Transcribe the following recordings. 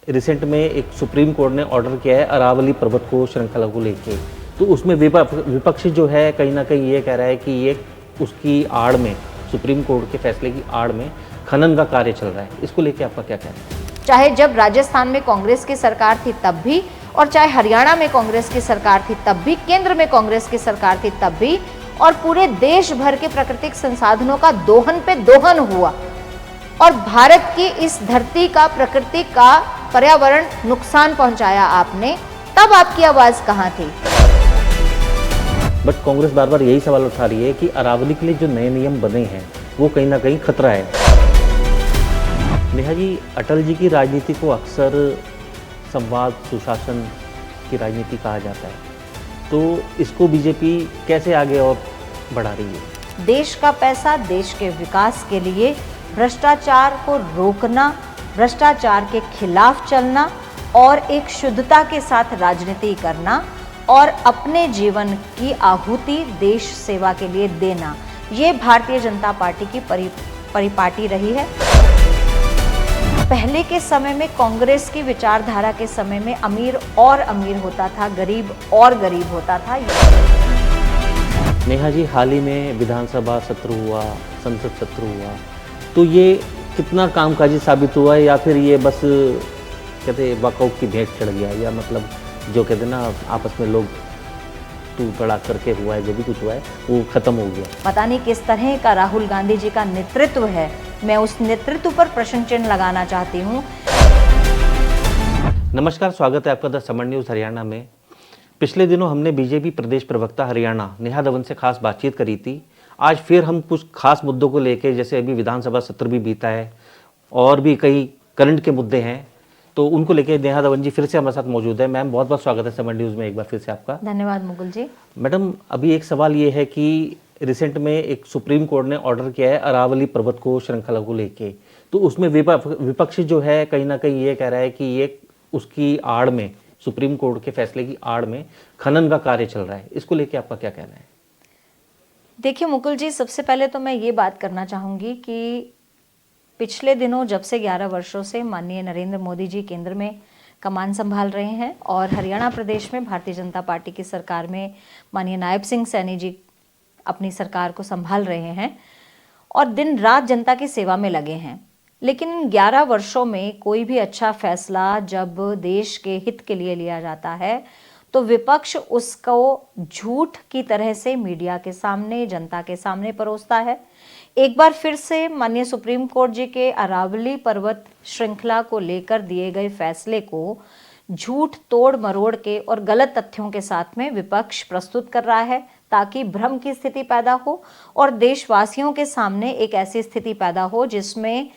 Recent में एक supreme court ने ऑर्डर किया है अरावली पर्वत को श्रृंखला को लेके, तो उसमें विपक्ष जो है कहीं ना कहीं ये कह रहा है कि ये उसकी आड़ में, सुप्रीम कोर्ट के फैसले की आड़ में खनन का कार्य चल रहा है। इसको लेके आपका क्या कहना है? चाहे जब राजस्थान में कांग्रेस की सरकार थी तब भी, और चाहे हरियाणा में कांग्रेस की सरकार थी तब भी, केंद्र में कांग्रेस की सरकार थी तब भी, और पूरे देश भर के प्राकृतिक संसाधनों का दोहन पे दोहन हुआ और भारत की इस धरती का, प्रकृति का, पर्यावरण नुकसान पहुंचाया आपने, तब आपकी आवाज कहां थी? बट कांग्रेस बार बार यही सवाल उठा रही है कि अरावली के लिए जो नए नियम बने हैं वो कहीं ना कहीं खतरा है। नेहा जी, अटल जी की राजनीति को अक्सर संवाद सुशासन की राजनीति कहा जाता है, तो इसको बीजेपी कैसे आगे और बढ़ा रही है? देश का पैसा देश के विकास के लिए भ्रष्टाचार को रोकना, भ्रष्टाचार के खिलाफ चलना और एक शुद्धता के साथ राजनीति करना और अपने जीवन की आहुति देश सेवा के लिए देना, ये भारतीय जनता पार्टी की परिपाटी रही है। पहले के समय में कांग्रेस की विचारधारा के समय में अमीर और अमीर होता था, गरीब और गरीब होता था। नेहा जी, हाल ही में विधानसभा सत्र हुआ, संसद सत्र हुआ, तो ये कितना कामकाजी साबित हुआ है या फिर ये बस कहते वॉकआउट की भेंट चढ़ गया, या मतलब जो कहते ना आपस में लोग तू तड़ा करके हुआ है, जो भी कुछ हुआ है वो खत्म हो गया? पता नहीं किस तरह का राहुल गांधी जी का नेतृत्व है, मैं उस नेतृत्व पर प्रश्न चिन्ह लगाना चाहती हूँ। नमस्कार, स्वागत है आपका द समर न्यूज़ हरियाणा में। पिछले दिनों हमने बीजेपी प्रदेश प्रवक्ता हरियाणा नेहा धवन से खास बातचीत करी थी। आज फिर हम कुछ खास मुद्दों को लेकर, जैसे अभी विधानसभा सत्र भी बीता है और भी कई करंट के मुद्दे हैं, तो उनको लेके नेहा धवन जी फिर से हमारे साथ मौजूद है। मैम, बहुत बहुत स्वागत है समर न्यूज़ में एक बार फिर से आपका। धन्यवाद मुकुल जी। मैडम, अभी एक सवाल ये है कि रिसेंट में एक सुप्रीम कोर्ट ने ऑर्डर किया है अरावली पर्वत को श्रृंखला को लेके, तो उसमें विपक्ष जो है कहीं ना कहीं ये कह रहा है कि ये उसकी आड़ में, सुप्रीम कोर्ट के फैसले की आड़ में खनन का कार्य चल रहा है। इसको लेके आपका क्या कहना है? देखिए मुकुल जी, सबसे पहले तो मैं ये बात करना चाहूँगी कि पिछले दिनों जब से 11 वर्षों से माननीय नरेंद्र मोदी जी केंद्र में कमान संभाल रहे हैं और हरियाणा प्रदेश में भारतीय जनता पार्टी की सरकार में माननीय नायब सिंह सैनी जी अपनी सरकार को संभाल रहे हैं और दिन रात जनता की सेवा में लगे हैं। लेकिन इन 11 वर्षों में कोई भी अच्छा फैसला जब देश के हित के लिए लिया जाता है तो विपक्ष उसको झूठ की तरह से मीडिया के सामने, जनता के सामने परोसता है। एक बार फिर से माननीय सुप्रीम कोर्ट जी के अरावली पर्वत श्रृंखला को लेकर दिए गए फैसले को झूठ तोड़ मरोड़ के और गलत तथ्यों के साथ में विपक्ष प्रस्तुत कर रहा है ताकि भ्रम की स्थिति पैदा हो और देशवासियों के सामने एक ऐसी स्थिति पैदा हो जिसमें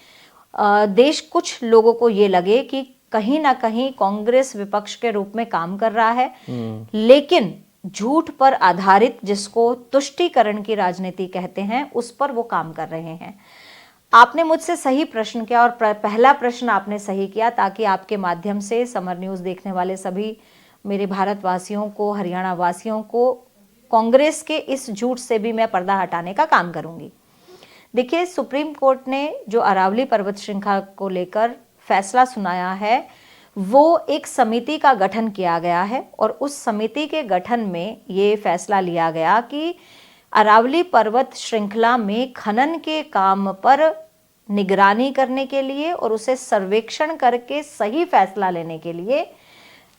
देश कुछ लोगों को ये लगे कि कहीं ना कहीं कांग्रेस विपक्ष के रूप में काम कर रहा है, लेकिन झूठ पर आधारित, जिसको तुष्टीकरण की राजनीति कहते हैं, उस पर वो काम कर रहे हैं। आपने मुझसे सही प्रश्न किया और पहला प्रश्न आपने सही किया ताकि आपके माध्यम से समर न्यूज़ देखने वाले सभी मेरे भारतवासियों को, हरियाणा वासियों को कांग्रेस के इस झूठ से भी मैं पर्दा हटाने का काम करूंगी। देखिए, सुप्रीम कोर्ट ने जो अरावली पर्वत श्रृंखला को लेकर फैसला सुनाया है वो एक समिति का गठन किया गया है और उस समिति के गठन में ये फैसला लिया गया कि अरावली पर्वत श्रृंखला में खनन के काम पर निगरानी करने के लिए और उसे सर्वेक्षण करके सही फैसला लेने के लिए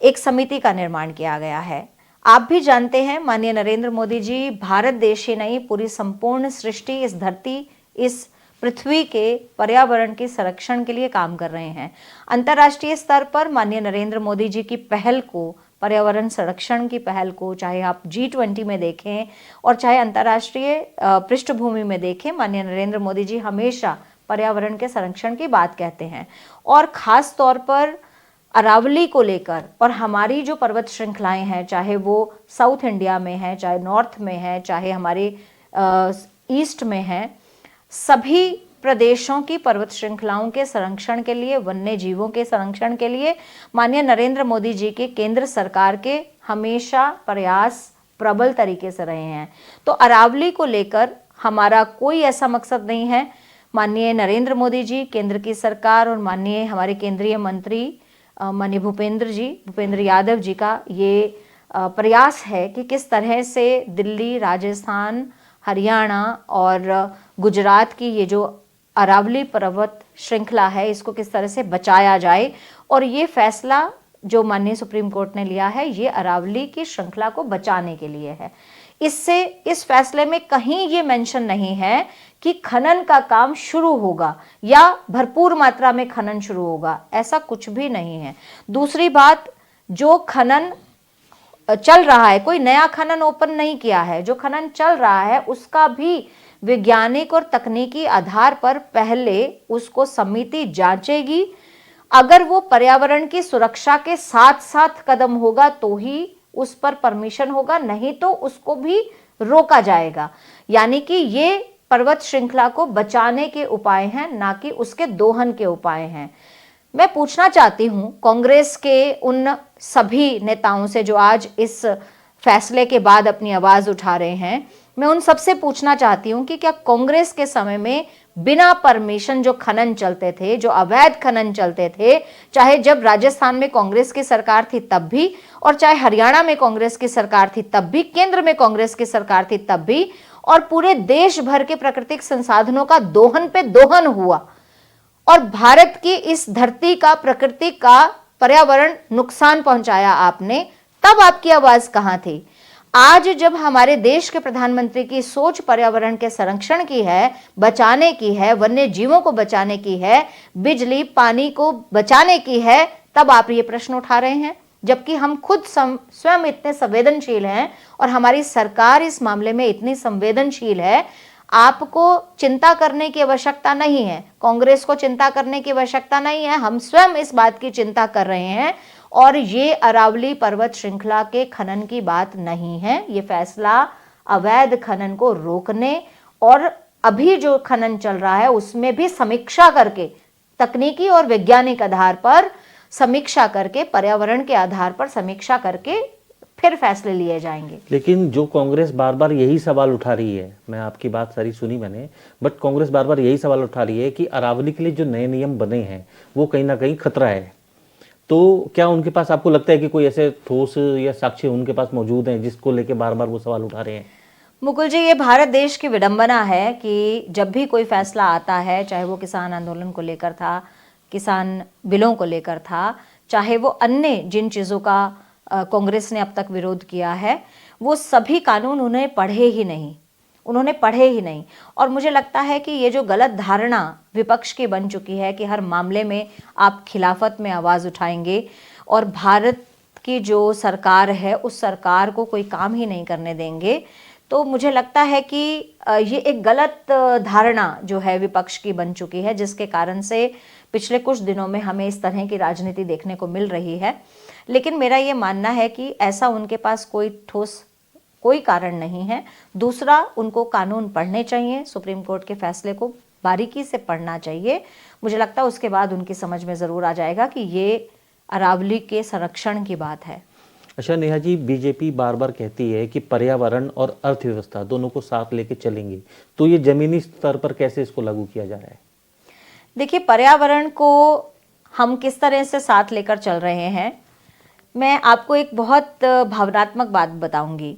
एक समिति का निर्माण किया गया है। आप भी जानते हैं माननीय नरेंद्र मोदी जी भारत देश ही नहीं, पूरी संपूर्ण सृष्टि, इस धरती, इस पृथ्वी के पर्यावरण के संरक्षण के लिए काम कर रहे हैं। अंतर्राष्ट्रीय स्तर पर माननीय नरेंद्र मोदी जी की पहल को, पर्यावरण संरक्षण की पहल को, चाहे आप G20 में देखें और चाहे अंतर्राष्ट्रीय पृष्ठभूमि में देखें, माननीय नरेंद्र मोदी जी हमेशा पर्यावरण के संरक्षण की बात कहते हैं और खास तौर पर अरावली को लेकर। और हमारी जो पर्वत श्रृंखलाएं हैं, चाहे वो साउथ इंडिया में है, चाहे नॉर्थ में है, चाहे हमारे ईस्ट में है, सभी प्रदेशों की पर्वत श्रृंखलाओं के संरक्षण के लिए, वन्य जीवों के संरक्षण के लिए माननीय नरेंद्र मोदी जी के केंद्र सरकार के हमेशा प्रयास प्रबल तरीके से रहे हैं। तो अरावली को लेकर हमारा कोई ऐसा मकसद नहीं है। माननीय नरेंद्र मोदी जी, केंद्र की सरकार और माननीय हमारे केंद्रीय मंत्री माननीय भूपेंद्र यादव जी का ये प्रयास है कि किस तरह से दिल्ली, राजस्थान, हरियाणा और गुजरात की ये जो अरावली पर्वत श्रृंखला है इसको किस तरह से बचाया जाए। और ये फैसला जो माननीय सुप्रीम कोर्ट ने लिया है ये अरावली की श्रृंखला को बचाने के लिए है। इससे इस फैसले में कहीं ये मेंशन नहीं है कि खनन का काम शुरू होगा या भरपूर मात्रा में खनन शुरू होगा, ऐसा कुछ भी नहीं है। दूसरी बात, जो खनन चल रहा है, कोई नया खनन ओपन नहीं किया है, जो खनन चल रहा है उसका भी वैज्ञानिक और तकनीकी आधार पर पहले उसको समिति जांचेगी। अगर वो पर्यावरण की सुरक्षा के साथ साथ कदम होगा तो ही उस पर परमिशन होगा, नहीं तो उसको भी रोका जाएगा। यानी कि ये पर्वत श्रृंखला को बचाने के उपाय हैं, ना कि उसके दोहन के उपाय हैं। मैं पूछना चाहती हूं कांग्रेस के उन सभी नेताओं से जो आज इस फैसले के बाद अपनी आवाज उठा रहे हैं, मैं उन सबसे पूछना चाहती हूं कि क्या कांग्रेस के समय में बिना परमिशन जो खनन चलते थे, जो अवैध खनन चलते थे, चाहे जब राजस्थान में कांग्रेस की सरकार थी तब भी, और चाहे हरियाणा में कांग्रेस की सरकार थी तब भी, केंद्र में कांग्रेस की सरकार थी तब भी, और पूरे देश भर के प्राकृतिक संसाधनों का दोहन पे दोहन हुआ और भारत की इस धरती का, प्रकृति का, पर्यावरण नुकसान पहुंचाया आपने, तब आपकी आवाज कहां थी? आज जब हमारे देश के प्रधानमंत्री की सोच पर्यावरण के संरक्षण की है, बचाने की है, वन्य जीवों को बचाने की है, बिजली पानी को बचाने की है, तब आप ये प्रश्न उठा रहे हैं। जबकि हम खुद स्वयं इतने संवेदनशील हैं और हमारी सरकार इस मामले में इतनी संवेदनशील है। आपको चिंता करने की आवश्यकता नहीं है, कांग्रेस को चिंता करने की आवश्यकता नहीं है, हम स्वयं इस बात की चिंता कर रहे हैं। और ये अरावली पर्वत श्रृंखला के खनन की बात नहीं है, ये फैसला अवैध खनन को रोकने और अभी जो खनन चल रहा है उसमें भी समीक्षा करके, तकनीकी और वैज्ञानिक आधार पर समीक्षा करके, पर्यावरण के आधार पर समीक्षा करके फिर फैसले लिए जाएंगे। लेकिन जो कांग्रेस बार बार यही सवाल उठा रही है, मैं आपकी बात सारी सुनी मैंने, बट कांग्रेस बार बार यही सवाल उठा रही है कि अरावली के लिए जो नए नियम बने हैं वो कहीं ना कहीं खतरा है। तो क्या उनके पास, आपको लगता है कि कोई ऐसे ठोस या साक्ष्य उनके पास मौजूद हैं जिसको लेके बार बार वो सवाल उठा रहे हैं? मुकुल जी, ये भारत देश की विडंबना है कि जब भी कोई फैसला आता है, चाहे वो किसान आंदोलन को लेकर था, किसान बिलों को लेकर था, चाहे वो अन्य जिन चीज़ों का कांग्रेस ने अब तक विरोध किया है, वो सभी कानून उन्हें पढ़े ही नहीं, उन्होंने पढ़े ही नहीं। और मुझे लगता है कि ये जो गलत धारणा विपक्ष की बन चुकी है कि हर मामले में आप खिलाफत में आवाज़ उठाएंगे और भारत की जो सरकार है उस सरकार को कोई काम ही नहीं करने देंगे, तो मुझे लगता है कि ये एक गलत धारणा जो है विपक्ष की बन चुकी है, जिसके कारण से पिछले कुछ दिनों में हमें इस तरह की राजनीति देखने को मिल रही है। लेकिन मेरा ये मानना है कि ऐसा उनके पास कोई ठोस कोई कारण नहीं है। दूसरा, उनको कानून पढ़ने चाहिए, सुप्रीम कोर्ट के फैसले को बारीकी से पढ़ना चाहिए। मुझे लगता है उसके बाद उनकी समझ में ज़रूर आ जाएगा कि ये अरावली के संरक्षण की बात है। अच्छा नेहा जी, बीजेपी बार बार कहती है कि पर्यावरण और अर्थव्यवस्था दोनों को साथ लेके चलेंगे, तो ये जमीनी स्तर पर कैसे इसको लागू किया जा रहा है? देखिए, पर्यावरण को हम किस तरह से साथ लेकर चल रहे हैं, मैं आपको एक बहुत भावनात्मक बात बताऊंगी।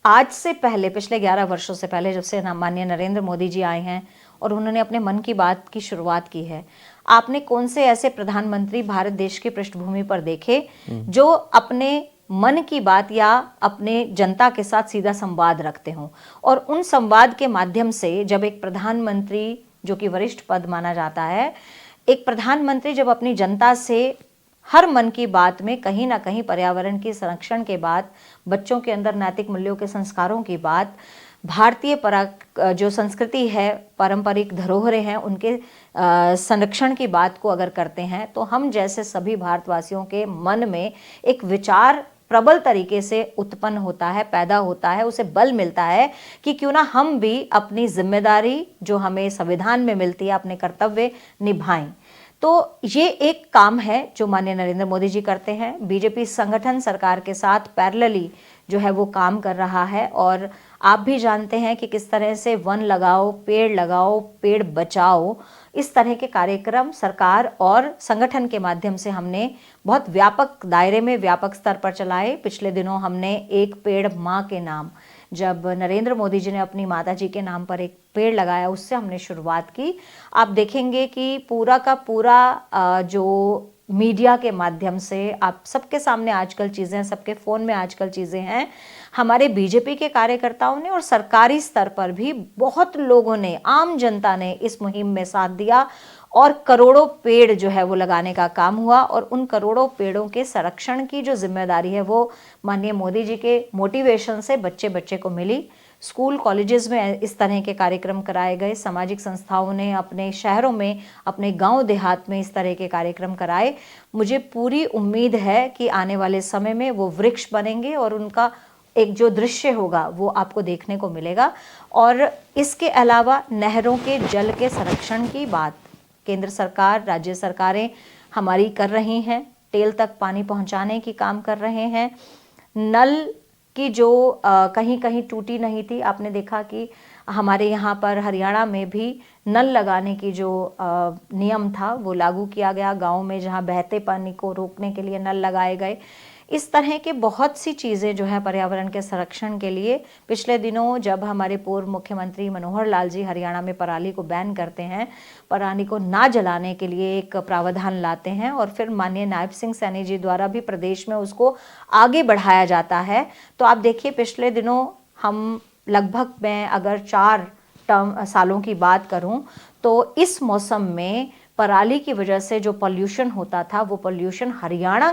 आज से पहले, पिछले 11 वर्षों से पहले, जब से माननीय नरेंद्र मोदी जी आए हैं और उन्होंने अपने मन की बात की शुरुआत की है, आपने कौन से ऐसे प्रधानमंत्री भारत देश की पृष्ठभूमि पर देखे जो अपने मन की बात या अपने जनता के साथ सीधा संवाद रखते हों? और उन संवाद के माध्यम से जब एक प्रधानमंत्री, जो कि वरिष्ठ पद माना जाता है, एक प्रधानमंत्री जब अपनी जनता से हर मन की बात में कहीं ना कहीं पर्यावरण के संरक्षण के बात, बच्चों के अंदर नैतिक मूल्यों के संस्कारों की बात, भारतीय जो संस्कृति है, पारंपरिक धरोहरें हैं, उनके संरक्षण की बात को अगर करते हैं, तो हम जैसे सभी भारतवासियों के मन में एक विचार प्रबल तरीके से उत्पन्न होता है, पैदा होता है, उसे बल मिलता है कि क्यों ना हम भी अपनी जिम्मेदारी जो हमें संविधान में मिलती है, अपने कर्तव्य निभाएं। तो ये एक काम है जो माननीय नरेंद्र मोदी जी करते हैं। बीजेपी संगठन सरकार के साथ पैरेलली जो है वो काम कर रहा है। और आप भी जानते हैं कि किस तरह से वन लगाओ, पेड़ बचाओ, इस तरह के कार्यक्रम सरकार और संगठन के माध्यम से हमने बहुत व्यापक दायरे में, व्यापक स्तर पर चलाए। पिछले दिनों हमने एक पेड़ माँ के नाम, जब नरेंद्र मोदी जी ने अपनी माता जी के नाम पर एक पेड़ लगाया, उससे हमने शुरुआत की। आप देखेंगे कि पूरा का पूरा जो मीडिया के माध्यम से आप सबके सामने आजकल चीज़ें, सबके फ़ोन में आजकल चीज़ें हैं, हमारे बीजेपी के कार्यकर्ताओं ने और सरकारी स्तर पर भी बहुत लोगों ने, आम जनता ने इस मुहिम में साथ दिया और करोड़ों पेड़ जो है वो लगाने का काम हुआ। और उन करोड़ों पेड़ों के संरक्षण की जो जिम्मेदारी है वो माननीय मोदी जी के मोटिवेशन से बच्चे बच्चे को मिली। स्कूल कॉलेजेस में इस तरह के कार्यक्रम कराए गए, सामाजिक संस्थाओं ने अपने शहरों में, अपने गांव देहात में इस तरह के कार्यक्रम कराए। मुझे पूरी उम्मीद है कि आने वाले समय में वो वृक्ष बनेंगे और उनका एक जो दृश्य होगा वो आपको देखने को मिलेगा। और इसके अलावा नहरों के जल के संरक्षण की बात केंद्र सरकार, राज्य सरकारें हमारी कर रही हैं, टेल तक पानी पहुंचाने की काम कर रहे हैं। नल की जो कहीं कहीं टूटी नहीं थी, आपने देखा कि हमारे यहाँ पर हरियाणा में भी नल लगाने की जो नियम था वो लागू किया गया। गाँव में जहाँ बहते पानी को रोकने के लिए नल लगाए गए। इस तरह के बहुत सी चीज़ें जो है पर्यावरण के संरक्षण के लिए, पिछले दिनों जब हमारे पूर्व मुख्यमंत्री मनोहर लाल जी हरियाणा में पराली को बैन करते हैं, पराली को ना जलाने के लिए एक प्रावधान लाते हैं और फिर माननीय नायब सिंह सैनी जी द्वारा भी प्रदेश में उसको आगे बढ़ाया जाता है। तो आप देखिए पिछले दिनों हम लगभग, मैं अगर 4 सालों की बात करूं तो इस मौसम में पराली की वजह से जो पॉल्यूशन होता था वो पॉल्यूशन हरियाणा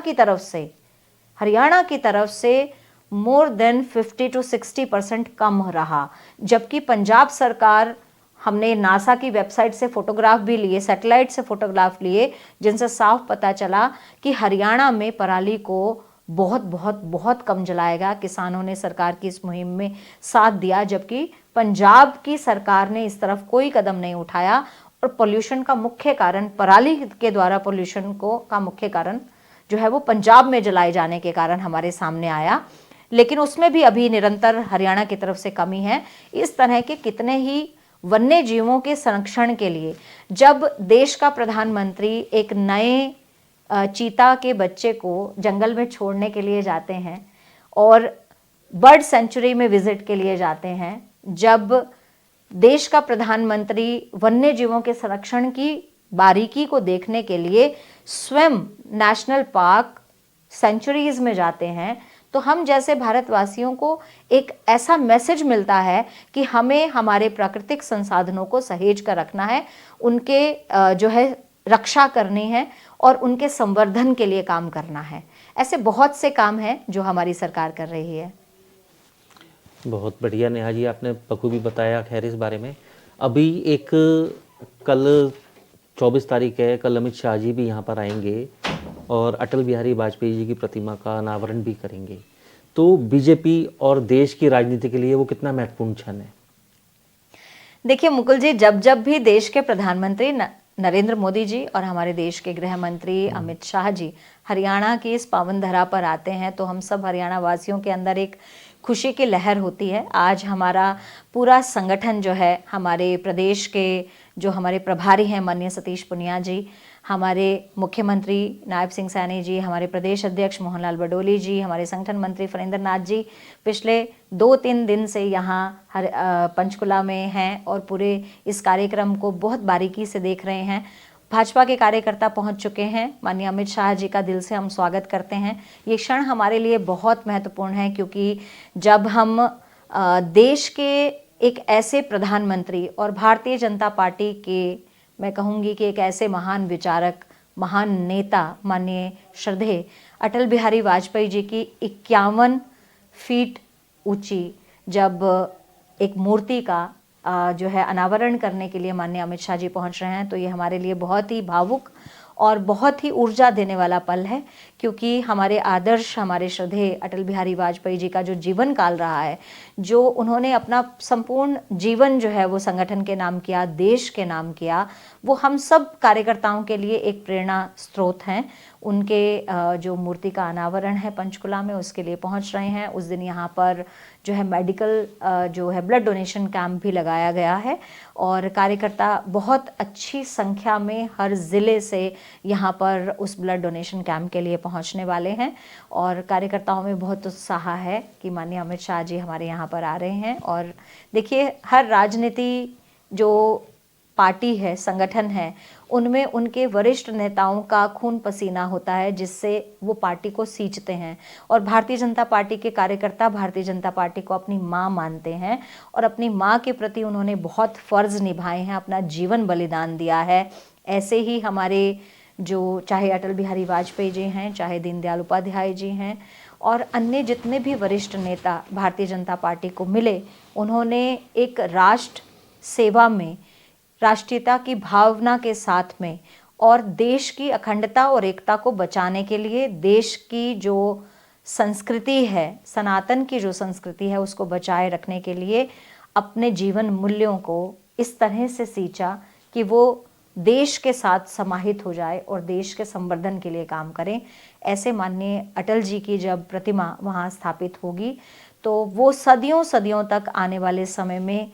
की तरफ से मोर देन 50 to 60% कम रहा। जबकि पंजाब सरकार, हमने नासा की वेबसाइट से फोटोग्राफ भी लिए, सैटेलाइट से फोटोग्राफ लिए, जिनसे साफ पता चला कि हरियाणा में पराली को बहुत बहुत बहुत कम जलाएगा। किसानों ने सरकार की इस मुहिम में साथ दिया, जबकि पंजाब की सरकार ने इस तरफ कोई कदम नहीं उठाया। और पोल्यूशन का मुख्य कारण, पराली के द्वारा पोल्यूशन का मुख्य कारण जो है वो पंजाब में जलाए जाने के कारण हमारे सामने आया। लेकिन उसमें भी अभी निरंतर हरियाणा की तरफ से कमी है। इस तरह के कितने ही वन्य जीवों के संरक्षण के लिए जब देश का प्रधानमंत्री एक नए चीता के बच्चे को जंगल में छोड़ने के लिए जाते हैं और बर्ड सेंचुरी में विजिट के लिए जाते हैं, जब देश का प्रधानमंत्री वन्य जीवों के संरक्षण की बारीकी को देखने के लिए स्वयं नेशनल पार्क, सेंचुरीज में जाते हैं, तो हम जैसे भारतवासियों को एक ऐसा मैसेज मिलता है कि हमें हमारे प्राकृतिक संसाधनों को सहेज कर रखना है, उनके जो है रक्षा करनी है और उनके संवर्धन के लिए काम करना है। ऐसे बहुत से काम हैं जो हमारी सरकार कर रही है। बहुत बढ़िया नेहा जी, आपने बखूबी बताया खैर इस बारे में। अभी एक कल 24 तारीख है, कल अमित शाह जी भी यहाँ पर आएंगे और अटल बिहारी वाजपेयी जी की प्रतिमा का अनावरण भी करेंगे। तो बीजेपी और देश की राजनीति के लिए वो कितना महत्वपूर्ण क्षण है? देखिए मुकुल जी, जब जब भी देश के प्रधानमंत्री नरेंद्र मोदी जी और हमारे देश के गृह मंत्री अमित शाह जी हरियाणा की इस पावन धरा पर आते हैं तो हम सब हरियाणा वासियों के अंदर एक खुशी की लहर होती है। आज हमारा पूरा संगठन जो है, हमारे प्रदेश के जो हमारे प्रभारी हैं माननीय सतीश पुनिया जी, हमारे मुख्यमंत्री नायब सिंह सैनी जी, हमारे प्रदेश अध्यक्ष मोहनलाल बडोली जी, हमारे संगठन मंत्री फरिंदर नाथ जी पिछले 2-3 दिन से यहाँ पंचकुला में हैं और पूरे इस कार्यक्रम को बहुत बारीकी से देख रहे हैं। भाजपा के कार्यकर्ता पहुंच चुके हैं। माननीय अमित शाह जी का दिल से हम स्वागत करते हैं। ये क्षण हमारे लिए बहुत महत्वपूर्ण है क्योंकि जब हम देश के एक ऐसे प्रधानमंत्री और भारतीय जनता पार्टी के, मैं कहूँगी कि एक ऐसे महान विचारक, महान नेता माननीय श्रद्धेय अटल बिहारी वाजपेयी जी की 51 फीट ऊंची जब एक मूर्ति का जो है अनावरण करने के लिए माननीय अमित शाह जी पहुंच रहे हैं, तो ये हमारे लिए बहुत ही भावुक और बहुत ही ऊर्जा देने वाला पल है क्योंकि हमारे आदर्श, हमारे श्रद्धेय अटल बिहारी वाजपेयी जी का जो जीवन काल रहा है, जो उन्होंने अपना संपूर्ण जीवन जो है वो संगठन के नाम किया, देश के नाम किया, वो हम सब कार्यकर्ताओं के लिए एक प्रेरणा स्रोत हैं। उनके जो मूर्ति का अनावरण है पंचकुला में, उसके लिए पहुंच रहे हैं। उस दिन यहाँ पर जो है मेडिकल जो है ब्लड डोनेशन कैंप भी लगाया गया है और कार्यकर्ता बहुत अच्छी संख्या में हर ज़िले से यहाँ पर उस ब्लड डोनेशन कैंप के लिए पहुँचने वाले हैं और कार्यकर्ताओं में बहुत उत्साह है कि माननीय अमित शाह जी हमारे यहाँ पर आ रहे हैं। और देखिए, हर राजनीति जो पार्टी है, संगठन है, उनमें उनके वरिष्ठ नेताओं का खून पसीना होता है जिससे वो पार्टी को सींचते हैं। और भारतीय जनता पार्टी के कार्यकर्ता भारतीय जनता पार्टी को अपनी माँ मानते हैं और अपनी माँ के प्रति उन्होंने बहुत फ़र्ज़ निभाए हैं, अपना जीवन बलिदान दिया है। ऐसे ही हमारे जो चाहे अटल बिहारी वाजपेयी जी हैं, चाहे दीनदयाल उपाध्याय जी हैं और अन्य जितने भी वरिष्ठ नेता भारतीय जनता पार्टी को मिले, उन्होंने एक राष्ट्र सेवा में, राष्ट्रीयता की भावना के साथ में और देश की अखंडता और एकता को बचाने के लिए, देश की जो संस्कृति है, सनातन की जो संस्कृति है, उसको बचाए रखने के लिए अपने जीवन मूल्यों को इस तरह से सींचा कि वो देश के साथ समाहित हो जाए और देश के संवर्धन के लिए काम करें। ऐसे माननीय अटल जी की जब प्रतिमा वहाँ स्थापित होगी तो वो सदियों सदियों तक आने वाले समय में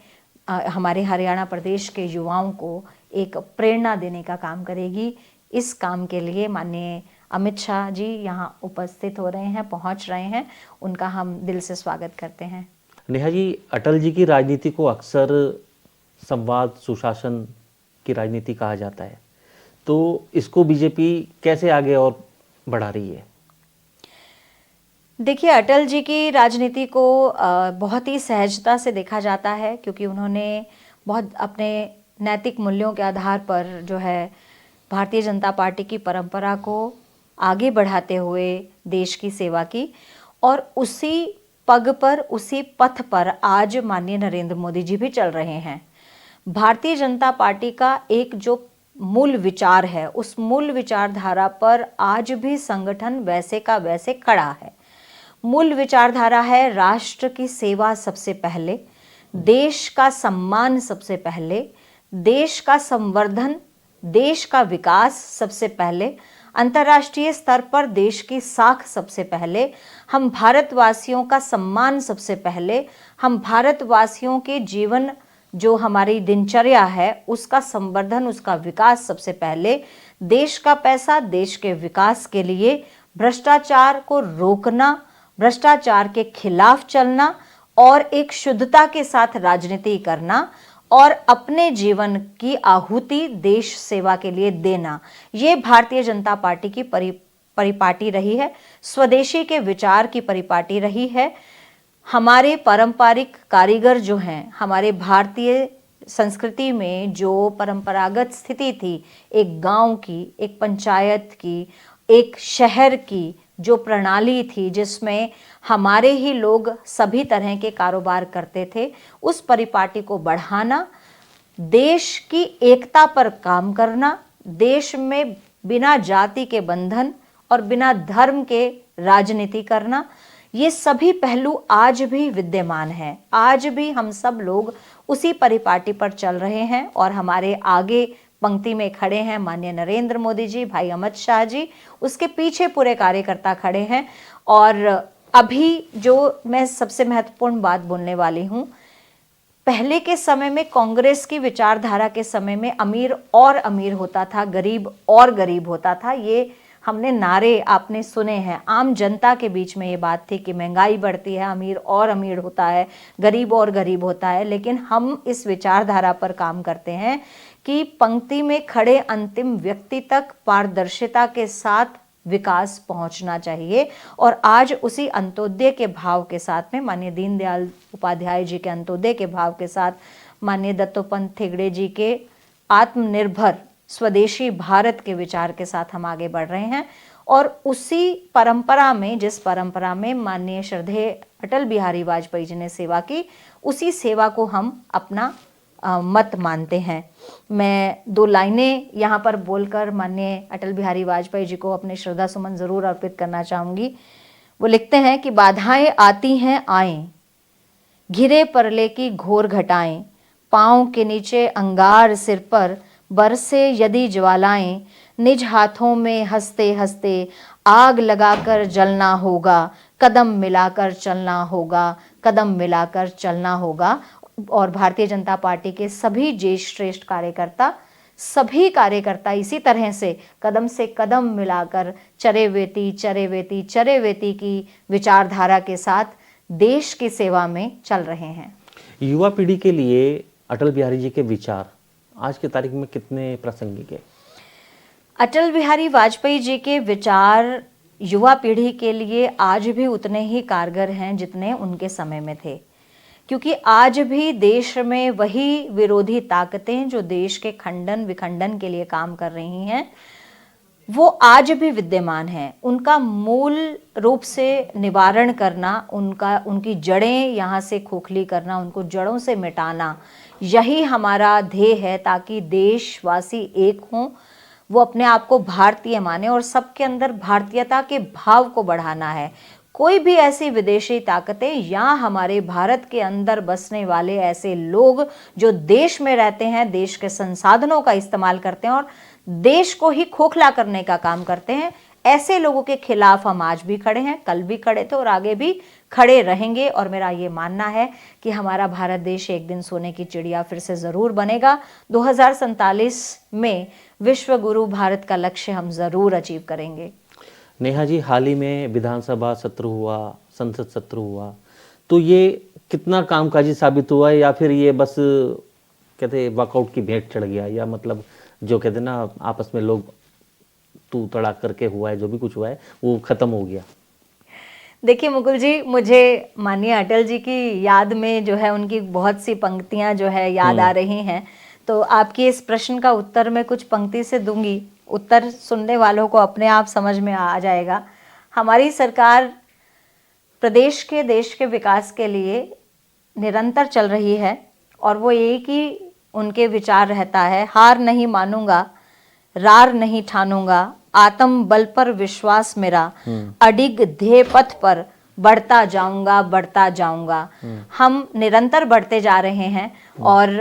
हमारे हरियाणा प्रदेश के युवाओं को एक प्रेरणा देने का काम करेगी। इस काम के लिए माननीय अमित शाह जी यहाँ उपस्थित हो रहे हैं, पहुँच रहे हैं, उनका हम दिल से स्वागत करते हैं। नेहा जी, अटल जी की राजनीति को अक्सर संवाद, सुशासन की राजनीति कहा जाता है, तो इसको बीजेपी कैसे आगे और बढ़ा रही है? देखिए, अटल जी की राजनीति को बहुत ही सहजता से देखा जाता है क्योंकि उन्होंने बहुत अपने नैतिक मूल्यों के आधार पर जो है भारतीय जनता पार्टी की परंपरा को आगे बढ़ाते हुए देश की सेवा की और उसी पग पर, उसी पथ पर आज माननीय नरेंद्र मोदी जी भी चल रहे हैं। भारतीय जनता पार्टी का एक जो मूल विचार है, उस मूल विचारधारा पर आज भी संगठन वैसे का वैसे खड़ा है। मूल विचारधारा है राष्ट्र की सेवा सबसे पहले, देश का सम्मान सबसे पहले, देश का संवर्धन, देश का विकास सबसे पहले, अंतर्राष्ट्रीय स्तर पर देश की साख सबसे पहले, हम भारतवासियों का सम्मान सबसे पहले, हम भारतवासियों के जीवन जो हमारी दिनचर्या है उसका संवर्धन, उसका विकास सबसे पहले, देश का पैसा देश के विकास के लिए, भ्रष्टाचार को रोकना, भ्रष्टाचार के खिलाफ चलना और एक शुद्धता के साथ राजनीति करना और अपने जीवन की आहुति देश सेवा के लिए देना, ये भारतीय जनता पार्टी की परिपाटी रही है, स्वदेशी के विचार की परिपाटी रही है। हमारे पारंपरिक कारीगर जो हैं, हमारे भारतीय संस्कृति में जो परंपरागत स्थिति थी, एक गांव की, एक पंचायत की, एक शहर की जो प्रणाली थी जिसमें हमारे ही लोग सभी तरह के कारोबार करते थे, उस परिपाटी को बढ़ाना, देश की एकता पर काम करना, देश में बिना जाति के बंधन और बिना धर्म के राजनीति करना, ये सभी पहलू आज भी विद्यमान हैं। आज भी हम सब लोग उसी परिपाटी पर चल रहे हैं और हमारे आगे पंक्ति में खड़े हैं माननीय नरेंद्र मोदी जी, भाई अमित शाह जी, उसके पीछे पूरे कार्यकर्ता खड़े हैं। और अभी जो मैं सबसे महत्वपूर्ण बात बोलने वाली हूँ, पहले के समय में कांग्रेस की विचारधारा के समय में अमीर और अमीर होता था, गरीब और गरीब होता था। ये हमने नारे आपने सुने हैं, आम जनता के बीच में ये बात थी कि महंगाई बढ़ती है, अमीर और अमीर होता है, गरीब और गरीब होता है। लेकिन हम इस विचारधारा पर काम करते हैं कि पंक्ति में खड़े अंतिम व्यक्ति तक पारदर्शिता के साथ विकास पहुंचना चाहिए। और आज उसी अंत्योदय के भाव के साथ में, माननीय दीनदयाल उपाध्याय जी के अंत्योदय के भाव के साथ, माननीय दत्तोपंत ठेंगड़े जी के आत्मनिर्भर स्वदेशी भारत के विचार के साथ हम आगे बढ़ रहे हैं। और उसी परंपरा में, जिस परंपरा में माननीय श्रद्धेय अटल बिहारी वाजपेयी जी ने सेवा की, उसी सेवा को हम अपना मत मानते हैं। मैं 2 लाइनें यहाँ पर बोलकर माननीय अटल बिहारी वाजपेयी जी को अपने श्रद्धा सुमन जरूर अर्पित करना चाहूँगी। वो लिखते हैं कि बाधाएं आती हैं आएं, घिरे परले की घोर घटाएं, पाँव के नीचे अंगार सिर पर बरसे यदि ज्वालाएं, निज हाथों में हंसते हंसते आग लगाकर जलना होगा, कदम मिलाकर चलना होगा, कदम मिलाकर चलना होगा। और भारतीय जनता पार्टी के सभी ज्येष्ठ श्रेष्ठ कार्यकर्ता, सभी कार्यकर्ता इसी तरह से कदम मिलाकर चरेवेती चरेवेती चरेवेती की विचारधारा के साथ देश की सेवा में चल रहे हैं। युवा पीढ़ी के लिए अटल बिहारी जी के विचार आज की तारीख में कितने प्रासंगिक है? अटल बिहारी वाजपेयी जी के विचार युवा पीढ़ी के लिए आज भी उतने ही कारगर हैं जितने उनके समय में थे, क्योंकि आज भी देश में वही विरोधी ताकतें जो देश के खंडन विखंडन के लिए काम कर रही हैं, वो आज भी विद्यमान हैं। उनका मूल रूप से निवारण करना, उनकी जड़ें यहाँ से खोखली करना, उनको जड़ों से मिटाना, यही हमारा ध्येय है, ताकि देशवासी एक हों, वो अपने आप को भारतीय माने और सबके अंदर भारतीयता के भाव को बढ़ाना है। कोई भी ऐसी विदेशी ताकतें या हमारे भारत के अंदर बसने वाले ऐसे लोग जो देश में रहते हैं, देश के संसाधनों का इस्तेमाल करते हैं और देश को ही खोखला करने का काम करते हैं, ऐसे लोगों के खिलाफ हम आज भी खड़े हैं, कल भी खड़े थे और आगे भी खड़े रहेंगे। और मेरा ये मानना है कि हमारा भारत देश एक दिन सोने की चिड़िया फिर से ज़रूर बनेगा। 2047 में विश्व गुरु भारत का लक्ष्य हम ज़रूर अचीव करेंगे। नेहा जी, हाल ही में विधानसभा सत्र हुआ, संसद सत्र हुआ, तो ये कितना कामकाजी साबित हुआ है, या फिर ये बस कहते वॉकआउट की भेंट चढ़ गया, या मतलब जो कहते ना आपस में लोग तू तड़ा करके हुआ है, जो भी कुछ हुआ है वो खत्म हो गया? देखिए मुकुल जी, मुझे माननीय अटल जी की याद में जो है उनकी बहुत सी पंक्तियां जो है याद आ रही हैं, तो आपके इस प्रश्न का उत्तर मैं कुछ पंक्ति से दूंगी, उत्तर सुनने वालों को अपने आप समझ में आ जाएगा। हमारी सरकार प्रदेश के देश के विकास के लिए निरंतर चल रही है और वो एक ही उनके विचार रहता है, हार नहीं मानूंगा, रार नहीं ठानूंगा, आत्म बल पर विश्वास मेरा, अडिग ध्येय पथ पर बढ़ता जाऊंगा बढ़ता जाऊंगा। हम निरंतर बढ़ते जा रहे हैं और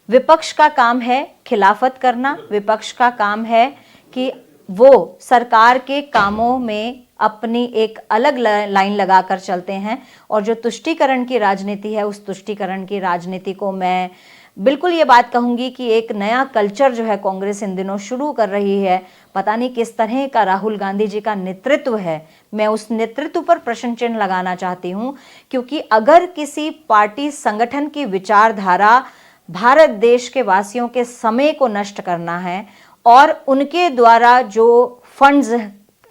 विपक्ष का काम है खिलाफत करना, विपक्ष का काम है कि वो सरकार के कामों में अपनी एक अलग लाइन लगाकर चलते हैं और जो तुष्टीकरण की राजनीति है, उस तुष्टीकरण की राजनीति को मैं बिल्कुल ये बात कहूंगी कि एक नया कल्चर जो है कांग्रेस इन दिनों शुरू कर रही है। पता नहीं किस तरह का राहुल गांधी जी का नेतृत्व है, मैं उस नेतृत्व पर प्रश्न चिन्ह लगाना चाहती हूं, क्योंकि अगर किसी पार्टी संगठन की विचारधारा भारत देश के वासियों के समय को नष्ट करना है और उनके द्वारा जो फंड्स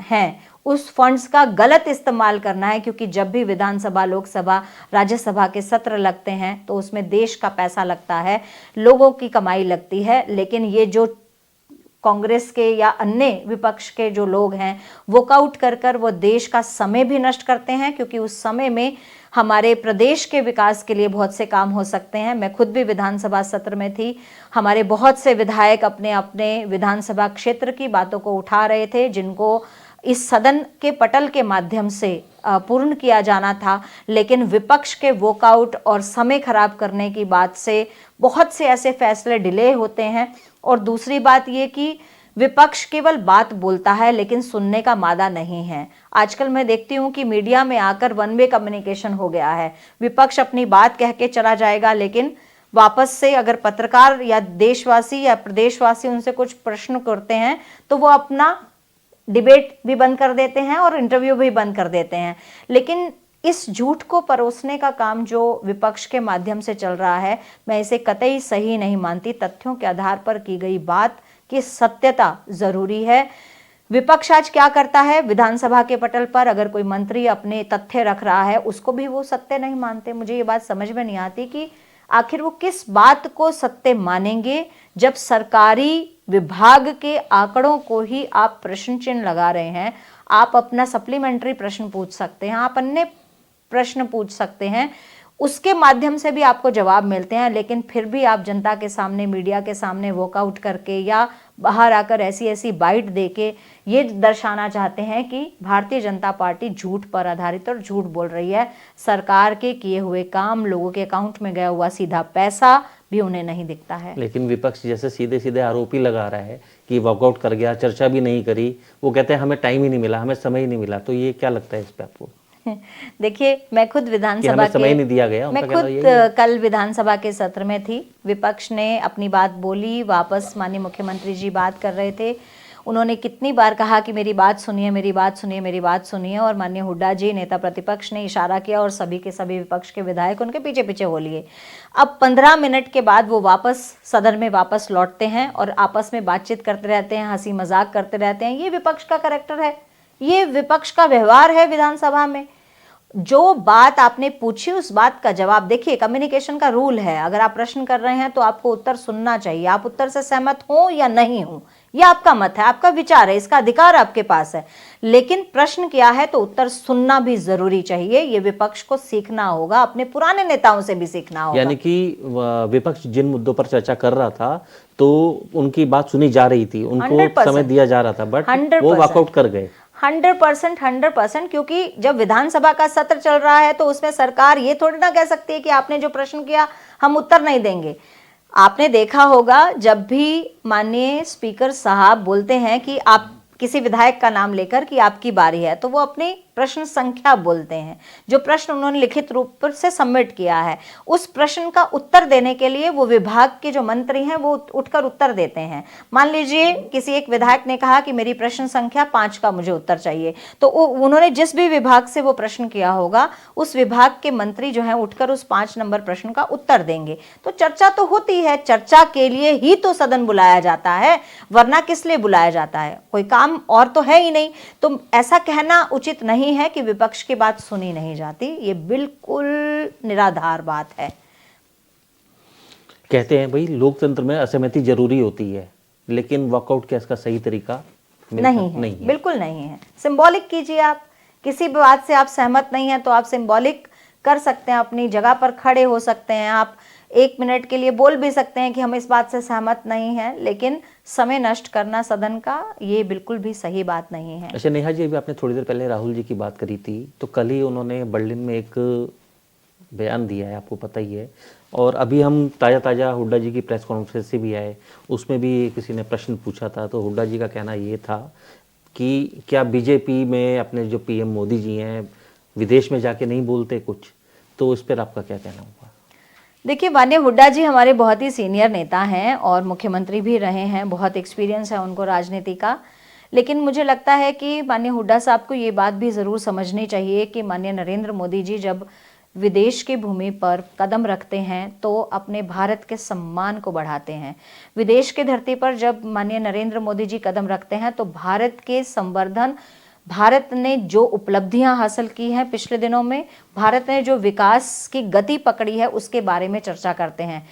हैं उस फंड्स का गलत इस्तेमाल करना है, क्योंकि जब भी विधानसभा, लोकसभा, राज्यसभा के सत्र लगते हैं तो उसमें देश का पैसा लगता है, लोगों की कमाई लगती है, लेकिन ये जो कांग्रेस के या अन्य विपक्ष के जो लोग हैं वॉकआउट कर कर वो देश का समय भी नष्ट करते हैं, क्योंकि उस समय में हमारे प्रदेश के विकास के लिए बहुत से काम हो सकते हैं। मैं खुद भी विधानसभा सत्र में थी, हमारे बहुत से विधायक अपने अपने विधानसभा क्षेत्र की बातों को उठा रहे थे जिनको इस सदन के पटल के माध्यम से पूर्ण किया जाना था, लेकिन विपक्ष के वॉकआउट और समय खराब करने की बात से बहुत से ऐसे फैसले डिले होते हैं। और दूसरी बात ये कि विपक्ष केवल बात बोलता है लेकिन सुनने का मादा नहीं है। आजकल मैं देखती हूँ कि मीडिया में आकर वन वे कम्युनिकेशन हो गया है, विपक्ष अपनी बात कह के चला जाएगा, लेकिन वापस से अगर पत्रकार या देशवासी या प्रदेशवासी उनसे कुछ प्रश्न करते हैं तो वो अपना डिबेट भी बंद कर देते हैं और इंटरव्यू भी बंद कर देते हैं। लेकिन इस झूठ को परोसने का काम जो विपक्ष के माध्यम से चल रहा है, मैं इसे कतई सही नहीं मानती। तथ्यों के आधार पर की गई बात की सत्यता जरूरी है। विपक्ष आज क्या करता है, विधानसभा के पटल पर अगर कोई मंत्री अपने तथ्य रख रहा है उसको भी वो सत्य नहीं मानते। मुझे ये बात समझ में नहीं आती कि आखिर वो किस बात को सत्य मानेंगे जब सरकारी विभाग के आंकड़ों को ही आप प्रश्न चिन्ह लगा रहे हैं। आप अपना सप्लीमेंट्री प्रश्न पूछ सकते हैं, आप अन्य प्रश्न पूछ सकते हैं, उसके माध्यम से भी आपको जवाब मिलते हैं, लेकिन फिर भी आप जनता के सामने, मीडिया के सामने वॉकआउट करके या बाहर आकर ऐसी ऐसी बाइट देके ये दर्शाना चाहते हैं कि भारतीय जनता पार्टी झूठ पर आधारित और झूठ बोल रही है। सरकार के किए हुए काम, लोगों के अकाउंट में गया हुआ सीधा पैसा भी उन्हें नहीं दिखता है। लेकिन विपक्ष जैसे सीधे सीधे आरोप ही लगा रहा है कि वॉकआउट कर गया, चर्चा भी नहीं करी, वो कहते हैं हमें टाइम ही नहीं मिला, हमें समय ही नहीं मिला। तो ये क्या लगता है इस पे आपको? देखिए, मैं खुद विधानसभा समय नहीं दिया गया, मैं उनका खुद कहना यही है। कल विधानसभा के सत्र में थी। विपक्ष ने अपनी बात बोली, वापस माननीय मुख्यमंत्री जी बात कर रहे थे। उन्होंने कितनी बार कहा कि मेरी बात सुनिए, मेरी बात सुनिए, मेरी बात सुनिए, और माननीय हुड्डा जी, नेता प्रतिपक्ष, ने इशारा किया और सभी के सभी विपक्ष के विधायक उनके पीछे पीछे हो लिए। अब 15 मिनट के बाद वो वापस सदन में वापस लौटते हैं और आपस में बातचीत करते रहते हैं, हंसी मजाक करते रहते हैं। ये विपक्ष का कैरेक्टर है, ये विपक्ष का व्यवहार है विधानसभा में। जो बात आपने पूछी उस बात का जवाब, देखिए कम्युनिकेशन का रूल है, अगर आप प्रश्न कर रहे हैं तो आपको उत्तर सुनना चाहिए। आप उत्तर से सहमत हो या नहीं हो, यह आपका मत है, आपका विचार है, इसका अधिकार आपके पास है, लेकिन प्रश्न किया है तो उत्तर सुनना भी जरूरी चाहिए। ये विपक्ष को सीखना होगा, अपने पुराने नेताओं से भी सीखना होगा। यानी कि विपक्ष जिन मुद्दों पर चर्चा कर रहा था तो उनकी बात सुनी जा रही थी, उनको 100% समय दिया जा रहा था, बट 100% वो वॉकआउट कर गए। 100%, क्योंकि जब विधानसभा का सत्र चल रहा है तो उसमें सरकार ये थोड़ी ना कह सकती है कि आपने जो प्रश्न किया हम उत्तर नहीं देंगे। आपने देखा होगा, जब भी माननीय स्पीकर साहब बोलते हैं कि आप किसी विधायक का नाम लेकर कि आपकी बारी है, तो वो अपनी प्रश्न संख्या बोलते हैं, जो प्रश्न उन्होंने लिखित रूप पर से सबमिट किया है। उस प्रश्न का उत्तर देने के लिए वो विभाग के जो मंत्री हैं वो उठकर उत्तर देते हैं। मान लीजिए किसी एक विधायक ने कहा कि मेरी प्रश्न संख्या 5 का मुझे उत्तर चाहिए, तो उन्होंने जिस भी विभाग से वो प्रश्न किया होगा उस विभाग के मंत्री जो है उठकर उस 5 नंबर प्रश्न का उत्तर देंगे। तो चर्चा तो होती है, चर्चा के लिए ही तो सदन बुलाया जाता है, वरना किस लिए बुलाया जाता है? कोई काम और तो है ही नहीं। तो ऐसा कहना उचित नहीं है कि विपक्ष की बात सुनी नहीं जाती, ये बिल्कुल निराधार बात है। कहते हैं भाई लोकतंत्र में असहमति जरूरी होती है, लेकिन वॉकआउट क्या इसका सही तरीका नहीं है, बिल्कुल नहीं है। सिंबॉलिक कीजिए, आप किसी बात से आप सहमत नहीं है तो आप सिंबॉलिक कर सकते हैं, अपनी जगह पर खड़े हो सकते हैं, आप 1 मिनट के लिए बोल भी सकते हैं कि हम इस बात से सहमत नहीं हैं, लेकिन समय नष्ट करना सदन का ये बिल्कुल भी सही बात नहीं है। अच्छा नेहा जी, अभी आपने थोड़ी देर पहले राहुल जी की बात करी थी, तो कल ही उन्होंने बर्लिन में एक बयान दिया है, आपको पता ही है। और अभी हम ताज़ा हुड्डा जी की प्रेस कॉन्फ्रेंस से भी आए, उसमें भी किसी ने प्रश्न पूछा था, तो हुड्डा जी का कहना ये था कि क्या बीजेपी में अपने जो पीएम मोदी जी हैं विदेश में जाके नहीं बोलते कुछ? तो इस पर आपका क्या कहना होगा? देखिए, माननीय हुड्डा जी हमारे बहुत ही सीनियर नेता हैं और मुख्यमंत्री भी रहे हैं, बहुत एक्सपीरियंस है उनको राजनीति का। लेकिन मुझे लगता है कि माननीय हुड्डा साहब को ये बात भी ज़रूर समझनी चाहिए कि माननीय नरेंद्र मोदी जी जब विदेश की भूमि पर कदम रखते हैं तो अपने भारत के सम्मान को बढ़ाते हैं। विदेश की धरती पर जब माननीय नरेंद्र मोदी जी कदम रखते हैं तो भारत के संवर्धन, भारत ने जो उपलब्धियां हासिल की हैं पिछले दिनों में, भारत ने जो विकास की गति पकड़ी है उसके बारे में चर्चा करते हैं।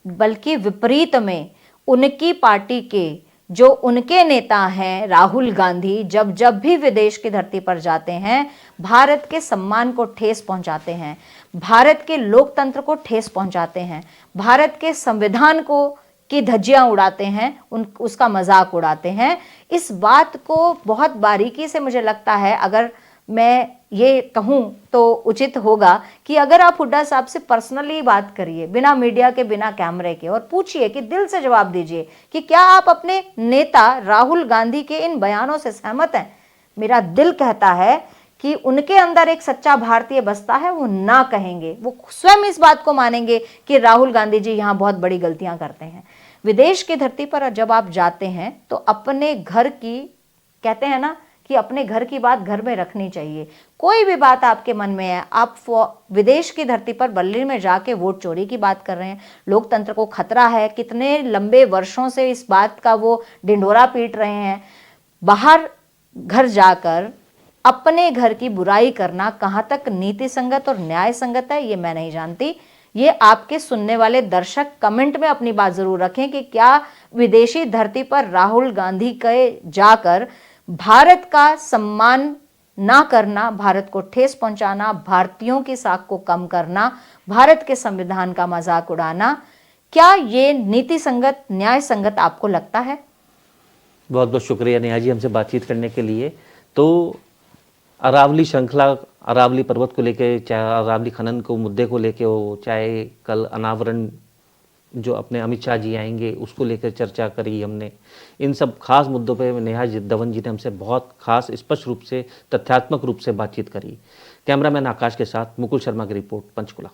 बल्कि विपरीत में उनकी पार्टी के जो उनके नेता हैं राहुल गांधी, जब भी विदेश की धरती पर जाते हैं भारत के सम्मान को ठेस पहुंचाते हैं, भारत के लोकतंत्र को ठेस पहुंचाते हैं, भारत के संविधान को की धज्जियां उड़ाते हैं, उसका मजाक उड़ाते हैं। इस बात को बहुत बारीकी से मुझे लगता है, अगर मैं ये कहूं तो उचित होगा कि अगर आप हुड्डा साहब से पर्सनली बात करिए, बिना मीडिया के, बिना कैमरे के, और पूछिए कि दिल से जवाब दीजिए कि क्या आप अपने नेता राहुल गांधी के इन बयानों से सहमत हैं। मेरा दिल कहता है कि उनके अंदर एक सच्चा भारतीय बसता है, वो ना कहेंगे, वो स्वयं इस बात को मानेंगे कि राहुल गांधी जी यहाँ बहुत बड़ी गलतियां करते हैं। विदेश की धरती पर जब आप जाते हैं तो अपने घर की, कहते हैं ना कि अपने घर की बात घर में रखनी चाहिए। कोई भी बात आपके मन में है, आप विदेश की धरती पर बर्लिन में जाके वोट चोरी की बात कर रहे हैं, लोकतंत्र को खतरा है, कितने लंबे वर्षों से इस बात का वो ढिंढोरा पीट रहे हैं। बाहर घर जाकर अपने घर की बुराई करना कहाँ तक नीति संगत और न्याय संगत है ये मैं नहीं जानती। ये आपके सुनने वाले दर्शक कमेंट में अपनी बात जरूर रखें कि क्या विदेशी धरती पर राहुल गांधी के जाकर भारत का सम्मान ना करना, भारत को ठेस पहुंचाना, भारतीयों की साख को कम करना, भारत के संविधान का मजाक उड़ाना, क्या ये नीति संगत, न्याय संगत आपको लगता है? बहुत बहुत शुक्रिया नेहा जी हमसे बातचीत करने के लिए। तो अरावली श्रृंखला, अरावली पर्वत को लेके, चाहे अरावली खनन को मुद्दे को लेके हो, चाहे कल अनावरण जो अपने अमित शाह जी आएंगे उसको लेकर चर्चा करी हमने, इन सब खास मुद्दों पे नेहा धवन जी ने हमसे बहुत खास स्पष्ट रूप से, तथ्यात्मक रूप से बातचीत करी। कैमरामैन आकाश के साथ मुकुल शर्मा की रिपोर्ट, पंचकुला।